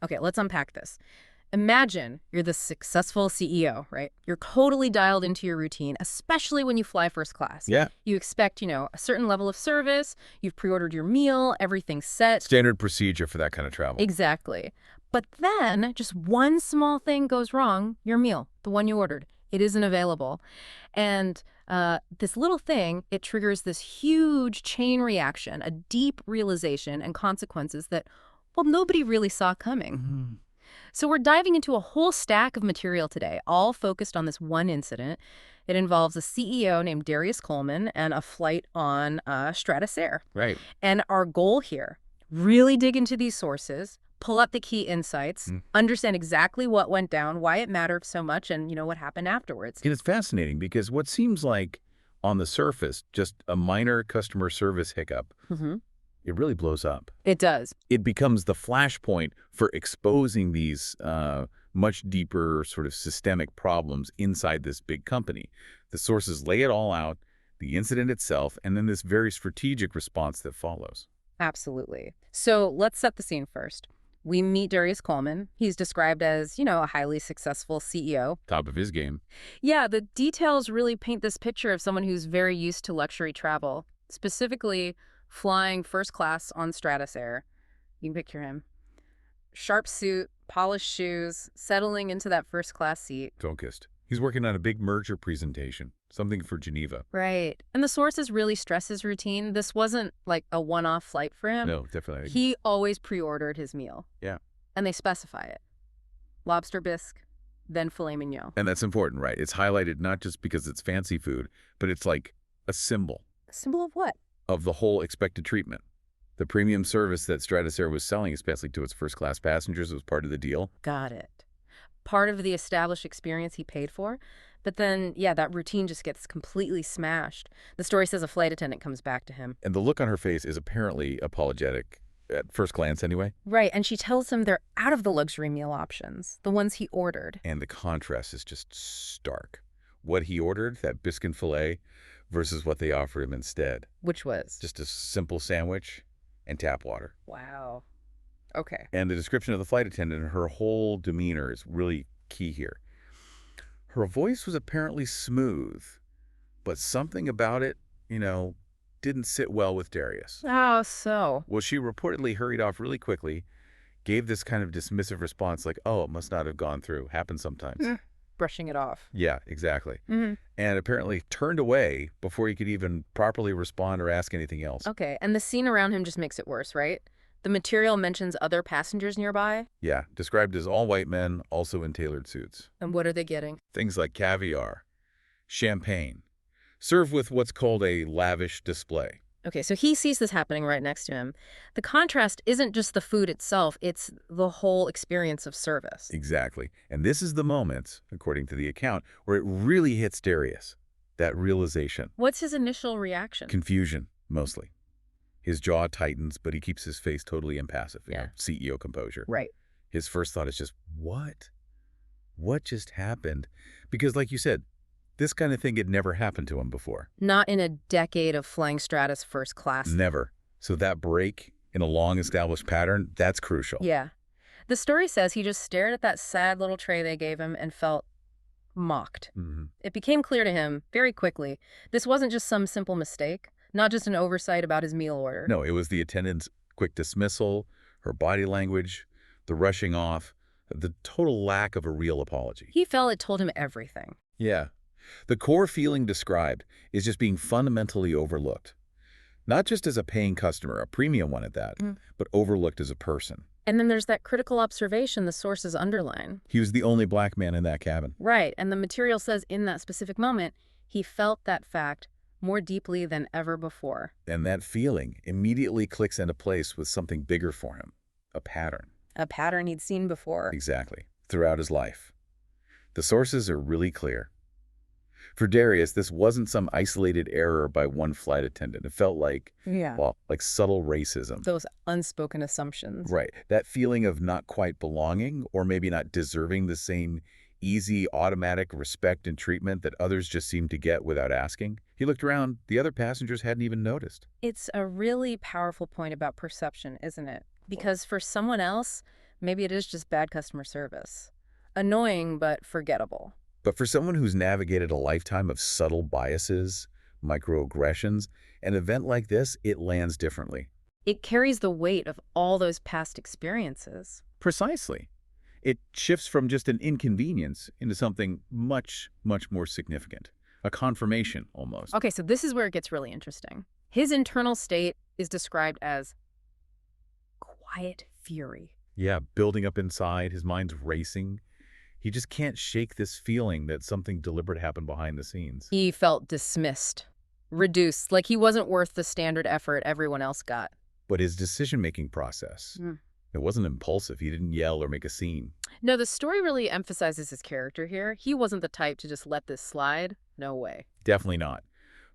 Okay, let's unpack this. Imagine you're the successful CEO, right? You're totally dialed into your routine, especially when you fly first class. Yeah. You expect, a certain level of service, you've pre-ordered your meal, everything's set. Standard procedure for that kind of travel. Exactly. But then just one small thing goes wrong, your meal, the one you ordered. It isn't available. And this little thing, it triggers this huge chain reaction, a deep realization and consequences that, well, nobody really saw coming. Mhm. So we're diving into a whole stack of material today, all focused on this one incident. It involves a CEO named Darius Coleman and a flight on Stewardess Air. Right. And our goal here, really dig into these sources, pull up the key insights, understand exactly what went down, why it mattered so much, and what happened afterwards. And it's fascinating because what seems like, on the surface, just a minor customer service hiccup, it really blows up. It does. It becomes the flashpoint for exposing these much deeper sort of systemic problems inside this big company. The sources lay it all out, the incident itself, and then this very strategic response that follows. Absolutely. So let's set the scene first. We meet Darius Coleman. He's described as, a highly successful CEO. Top of his game. Yeah, the details really paint this picture of someone who's very used to luxury travel, specifically flying first class on Stewardess Air. You can picture him. Sharp suit, polished shoes, settling into that first class seat. Focused. He's working on a big merger presentation, something for Geneva. Right. And the sources really stress his routine. This wasn't like a one-off flight for him. No, definitely. He always pre-ordered his meal. Yeah. And they specify it. Lobster bisque, then filet mignon. And that's important, right? It's highlighted not just because it's fancy food, but it's like a symbol A symbol of what? of the whole expected treatment. The premium service that Stewardess Air was selling, especially to its first-class passengers, was part of the deal. Got it. Part of the established experience he paid for. But then, that routine just gets completely smashed. The story says a flight attendant comes back to him. And the look on her face is apparently apologetic, at first glance anyway. Right, and she tells him they're out of the luxury meal options, the ones he ordered. And the contrast is just stark. What he ordered, that biscuit fillet, versus what they offered him instead. Which was? Just a simple sandwich and tap water. Wow. Okay. And the description of the flight attendant and her whole demeanor is really key here. Her voice was apparently smooth, but something about it, didn't sit well with Darius. Oh, so? Well, she reportedly hurried off really quickly, gave this kind of dismissive response like, oh, it must not have gone through. Happens sometimes. Brushing it off. Yeah, exactly. Mm-hmm. And apparently turned away before he could even properly respond or ask anything else. Okay, and the scene around him just makes it worse, right? The material mentions other passengers nearby. Yeah, described as all white men, also in tailored suits. And what are they getting? Things like caviar, champagne, served with what's called a lavish display. Okay, so he sees this happening right next to him. The contrast isn't just the food itself, it's the whole experience of service. Exactly. And this is the moment, according to the account, where it really hits Darius. That realization. What's his initial reaction? Confusion, mostly. His jaw tightens, but he keeps his face totally impassive. CEO composure. Right. His first thought is just, what? What just happened? Because like you said, this kind of thing had never happened to him before. Not in a decade of flying Stewardess first class. Never. So that break in a long-established pattern, that's crucial. Yeah. The story says he just stared at that sad little tray they gave him and felt mocked. It became clear to him very quickly this wasn't just some simple mistake, not just an oversight about his meal order. No, it was the attendant's quick dismissal, her body language, the rushing off, the total lack of a real apology. He felt it told him everything. Yeah. The core feeling described is just being fundamentally overlooked. Not just as a paying customer, a premium one at that, but overlooked as a person. And then there's that critical observation the sources underline. He was the only black man in that cabin. Right, and the material says in that specific moment, he felt that fact more deeply than ever before. And that feeling immediately clicks into place with something bigger for him, a pattern. A pattern he'd seen before. Exactly, throughout his life. The sources are really clear. For Darius, this wasn't some isolated error by one flight attendant. It felt like, like subtle racism. Those unspoken assumptions. Right. That feeling of not quite belonging or maybe not deserving the same easy, automatic respect and treatment that others just seemed to get without asking. He looked around. The other passengers hadn't even noticed. It's a really powerful point about perception, isn't it? Because for someone else, Maybe it is just bad customer service. Annoying, but forgettable. But for someone who's navigated a lifetime of subtle biases, microaggressions, an event like this, it lands differently. It carries the weight of all those past experiences. Precisely. It shifts from just an inconvenience into something much, much more significant. A confirmation, almost. Okay, so this is where it gets really interesting. His internal state is described as quiet fury. Yeah, building up inside, his mind's racing. He just can't shake this feeling that something deliberate happened behind the scenes. He felt dismissed, reduced, like he wasn't worth the standard effort everyone else got. But his decision-making process, it wasn't impulsive. He didn't yell or make a scene. No, the story really emphasizes his character here. He wasn't the type to just let this slide. No way. Definitely not.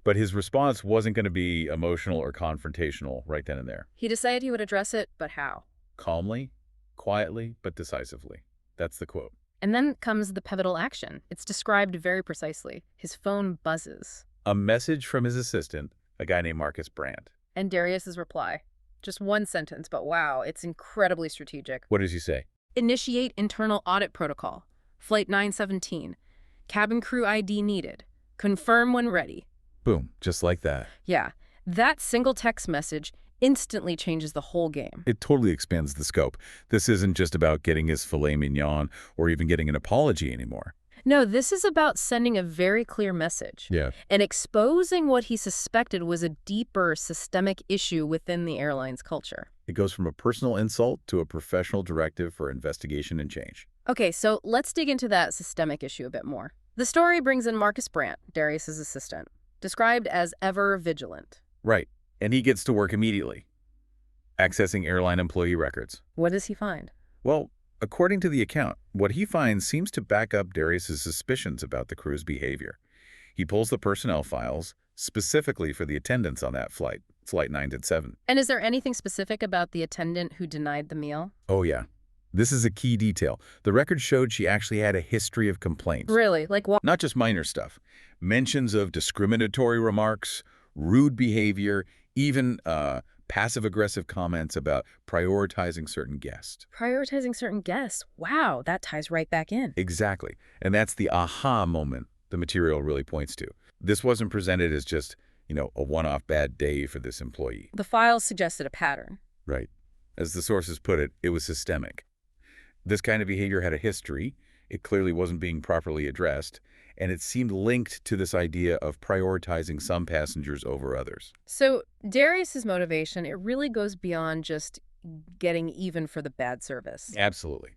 But his response wasn't going to be emotional or confrontational right then and there. He decided he would address it, but how? Calmly, quietly, but decisively. That's the quote. And then comes the pivotal action. It's described very precisely. His phone buzzes. A message from his assistant, a guy named Marcus Brandt. And Darius's reply. Just one sentence, but wow, it's incredibly strategic. What does he say? Initiate internal audit protocol. Flight 917. Cabin crew ID needed. Confirm when ready. Boom, just like that. Yeah, that single text message instantly changes the whole game. It totally expands the scope. This isn't just about getting his filet mignon or even getting an apology anymore. No, this is about sending a very clear message. Yeah. And exposing what he suspected was a deeper systemic issue within the airline's culture. It goes from a personal insult to a professional directive for investigation and change. Okay, so let's dig into that systemic issue a bit more. The story brings in Marcus Brandt, Darius's assistant, described as ever vigilant. Right. And he gets to work immediately, accessing airline employee records. What does he find? Well, according to the account, what he finds seems to back up Darius's suspicions about the crew's behavior. He pulls the personnel files specifically for the attendants on that flight, Flight 917. And is there anything specific about the attendant who denied the meal? Oh, yeah. This is a key detail. The record showed she actually had a history of complaints. Really? Like what? Not just minor stuff. Mentions of discriminatory remarks, rude behavior, even passive-aggressive comments about prioritizing certain guests. Prioritizing certain guests. Wow, that ties right back in. Exactly. And that's the aha moment the material really points to. This wasn't presented as just, a one-off bad day for this employee. The files suggested a pattern. Right. As the sources put it, it was systemic. This kind of behavior had a history. It clearly wasn't being properly addressed, and it seemed linked to this idea of prioritizing some passengers over others. So Darius's motivation, it really goes beyond just getting even for the bad service. Absolutely.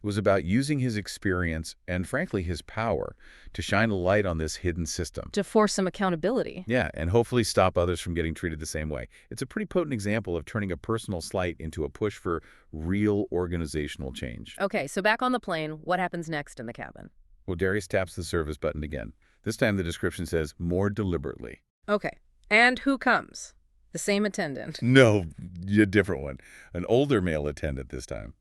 It was about using his experience and, frankly, his power to shine a light on this hidden system. To force some accountability. Yeah, and hopefully stop others from getting treated the same way. It's a pretty potent example of turning a personal slight into a push for real organizational change. Okay, so back on the plane, what happens next in the cabin? Well, Darius taps the service button again. This time the description says, more deliberately. Okay, and who comes? The same attendant. No, a different one. An older male attendant this time.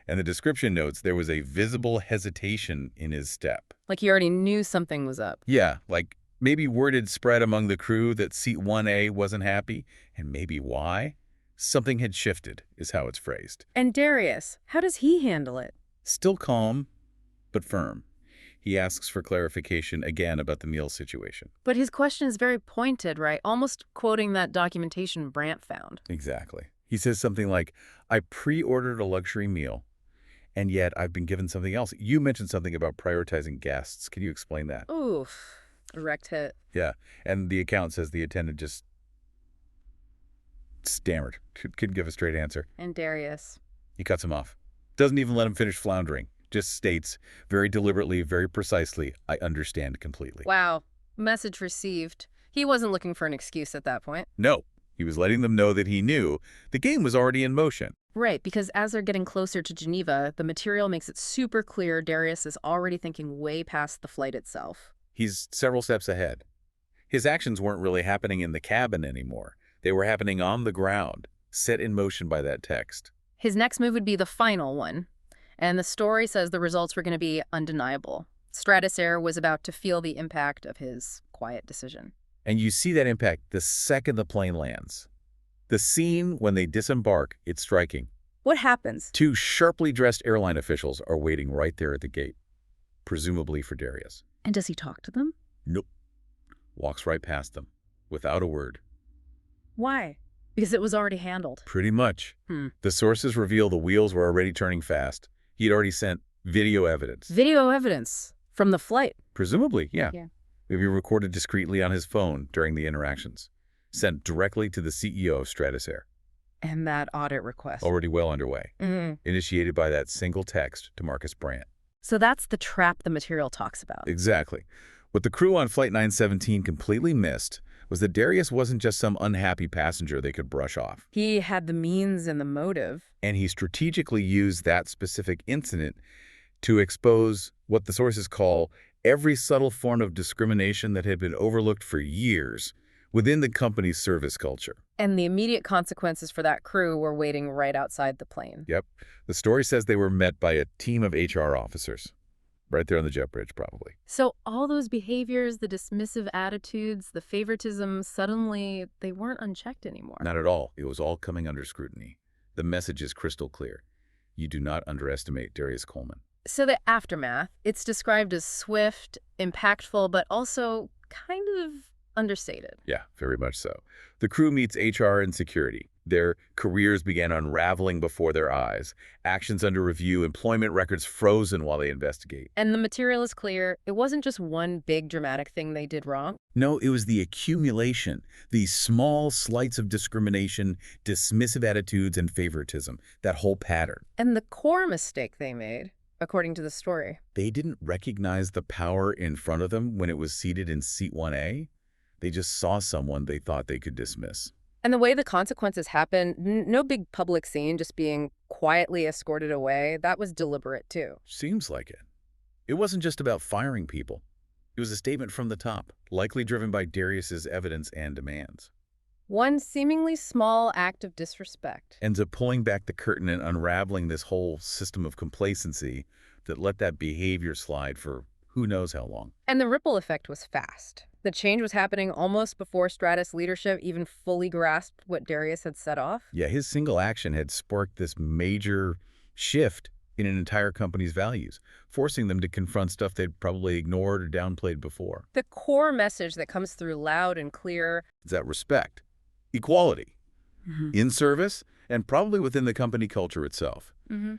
And the description notes there was a visible hesitation in his step. Like he already knew something was up. Yeah, like maybe word had spread among the crew that seat 1A wasn't happy, and maybe why? Something had shifted, is how it's phrased. And Darius, how does he handle it? Still calm, but firm. He asks for clarification again about the meal situation. But his question is very pointed, right? Almost quoting that documentation Brandt found. Exactly. He says something like, I pre-ordered a luxury meal, and yet I've been given something else. You mentioned something about prioritizing guests. Can you explain that? Oof. Direct hit. Yeah. And the account says the attendant just stammered. Couldn't give a straight answer. And Darius. He cuts him off. Doesn't even let him finish floundering. Just states, very deliberately, very precisely, I understand completely. Wow. Message received. He wasn't looking for an excuse at that point. No. He was letting them know that he knew the game was already in motion. Right, because as they're getting closer to Geneva, the material makes it super clear Darius is already thinking way past the flight itself. He's several steps ahead. His actions weren't really happening in the cabin anymore. They were happening on the ground, set in motion by that text. His next move would be the final one, and the story says the results were going to be undeniable. Stewardess was about to feel the impact of his quiet decision. And you see that impact the second the plane lands. The scene when they disembark, it's striking. What happens? Two sharply dressed airline officials are waiting right there at the gate, presumably for Darius. And does he talk to them? Nope. Walks right past them, without a word. Why? Because it was already handled. Pretty much. Hmm. The sources reveal the wheels were already turning fast. He'd already sent video evidence. Video evidence from the flight. Presumably, yeah. Yeah. Maybe recorded discreetly on his phone during the interactions. Sent directly to the CEO of Stewardess. And that audit request. Already well underway. Mm. Initiated by that single text to Marcus Brandt. So that's the trap the material talks about. Exactly. What the crew on Flight 917 completely missed was that Darius wasn't just some unhappy passenger they could brush off. He had the means and the motive. And he strategically used that specific incident to expose what the sources call every subtle form of discrimination that had been overlooked for years within the company's service culture. And the immediate consequences for that crew were waiting right outside the plane. Yep. The story says they were met by a team of HR officers. Right there on the jet bridge, probably. So all those behaviors, the dismissive attitudes, the favoritism, suddenly they weren't unchecked anymore. Not at all. It was all coming under scrutiny. The message is crystal clear. You do not underestimate Darius Coleman. So the aftermath, it's described as swift, impactful, but also kind of understated. Yeah, very much so. The crew meets HR and security. Their careers began unraveling before their eyes. Actions under review, employment records frozen while they investigate. And the material is clear. It wasn't just one big dramatic thing they did wrong. No, it was the accumulation, these small slights of discrimination, dismissive attitudes, and favoritism, that whole pattern. And the core mistake they made, according to the story. They didn't recognize the power in front of them when it was seated in seat 1A. They just saw someone they thought they could dismiss. And the way the consequences happened, no big public scene, just being quietly escorted away, that was deliberate too. Seems like it. It wasn't just about firing people. It was a statement from the top, likely driven by Darius's evidence and demands. One seemingly small act of disrespect Ends up pulling back the curtain and unraveling this whole system of complacency that let that behavior slide for who knows how long. And the ripple effect was fast. The change was happening almost before Stewardess leadership even fully grasped what Darius had set off. Yeah, his single action had sparked this major shift in an entire company's values, forcing them to confront stuff they'd probably ignored or downplayed before. The core message that comes through loud and clear Is that respect, equality, in service, and probably within the company culture itself.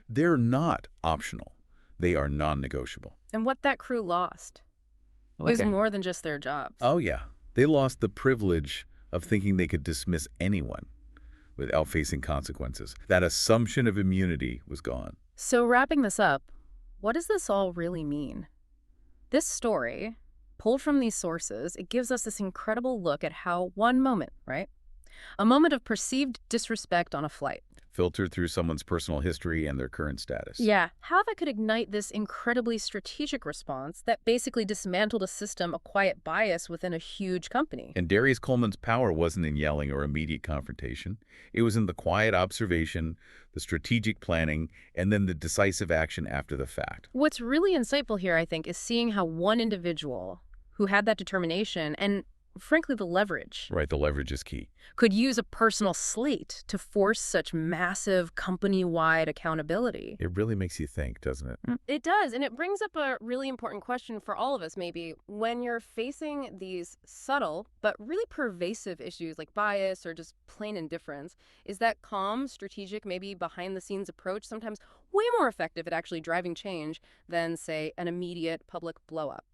They're not optional. They are non-negotiable. and what that crew lost was more than just their jobs. Oh, yeah. They lost the privilege of thinking they could dismiss anyone without facing consequences. That assumption of immunity was gone. So wrapping this up, what does this all really mean? This story, pulled from these sources, it gives us this incredible look at how one moment, right? A moment of perceived disrespect on a flight. Filtered through someone's personal history and their current status. Yeah, how that could ignite this incredibly strategic response that basically dismantled a system, a quiet bias within a huge company. And Darius Coleman's power wasn't in yelling or immediate confrontation. It was in the quiet observation, the strategic planning, and then the decisive action after the fact. What's really insightful here, I think, is seeing how one individual who had that determination and, frankly, the leverage. Right, the leverage is key. Could use a personal slate to force such massive company-wide accountability. It really makes you think, doesn't it? It does, and it brings up a really important question for all of us, maybe. When you're facing these subtle but really pervasive issues like bias or just plain indifference, is that calm, strategic, maybe behind-the-scenes approach sometimes way more effective at actually driving change than, say, an immediate public blow-up?